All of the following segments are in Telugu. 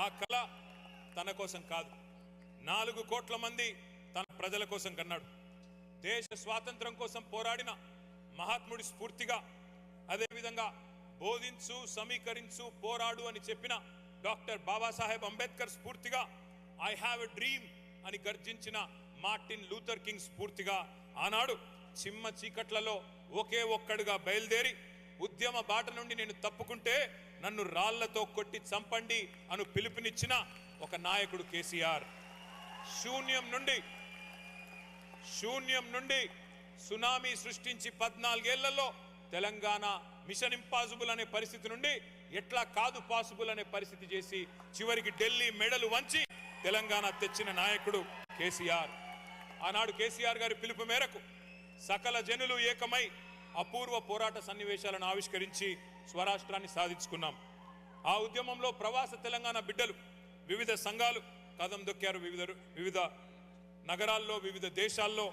ఆ కళ తన కోసం కాదు, 4 కోట్ల మంది తన ప్రజల కోసం కన్నాడు. దేశ స్వాతంత్రం కోసం పోరాడిన మహాత్ముడి స్ఫూర్తిగా, అదేవిధంగా బోధించు, సమీకరించు, పోరాడు అని చెప్పిన డాక్టర్ బాబాసాహెబ్ అంబేద్కర్ స్ఫూర్తిగా, ఐ హ్యావ్ ఎ డ్రీమ్ అని గర్జించిన మార్టిన్ లూథర్ కింగ్ స్ఫూర్తిగా ఆనాడు చిమ్మ చీకట్లలో ఒకే ఒక్కడుగా బయలుదేరి ఉద్యమ బాట నుండి నేను తప్పుకుంటే నన్ను రాళ్లతో కొట్టి చంపండి అను పిలుపునిచ్చిన ఒక నాయకుడు కేసీఆర్. శూన్యం నుండి సునామీ సృష్టించి 14 ఏళ్లలో తెలంగాణ మిషన్ ఇంపాసిబుల్ అనే పరిస్థితి నుండి ఎట్లా కాదు పాసిబుల్ అనే పరిస్థితి చేసి చివరికి ఢిల్లీ మెడలు వంచి తెలంగాణ తెచ్చిన నాయకుడు కేసీఆర్. ఆనాడు కేసీఆర్ గారి పిలుపు మేరకు సకల జనులు ఏకమై అపూర్వ పోరాట సన్నివేశాలను ఆవిష్కరించి స్వరాష్ట్రాన్ని సాధించుకున్నాం. ఆ ఉద్యమంలో ప్రవాస తెలంగాణ బిడ్డలు వివిధ సంఘాలు కదం దొక్కారు. వివిధ నగరాల్లో, వివిధ దేశాల్లో,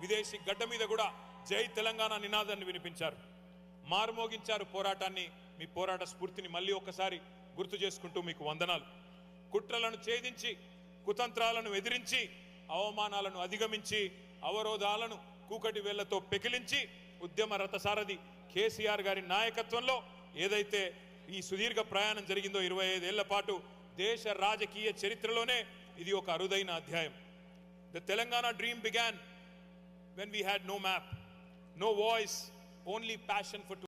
విదేశీ గడ్డ మీద కూడా జై తెలంగాణ నినాదాన్ని వినిపించారు, మారుమోగించారు పోరాటాన్ని. మీ పోరాట స్ఫూర్తిని మళ్ళీ ఒకసారి గుర్తు చేసుకుంటూ మీకు వందనాలు. కుట్రలను ఛేదించి, కుతంత్రాలను ఎదిరించి, అవమానాలను అధిగమించి, అవరోధాలను కూకటి వేళ్లతో పెకిలించి ఉద్యమ రథసారథి కేసీఆర్ గారి నాయకత్వంలో ఏదైతే ఈ సుదీర్ఘ ప్రయాణం జరిగిందో 25 ఏళ్ల పాటు దేశ రాజకీయ చరిత్రలోనే ఇది ఒక అరుదైన అధ్యాయం. The Telangana dream began when we had no map, no voice, only passion for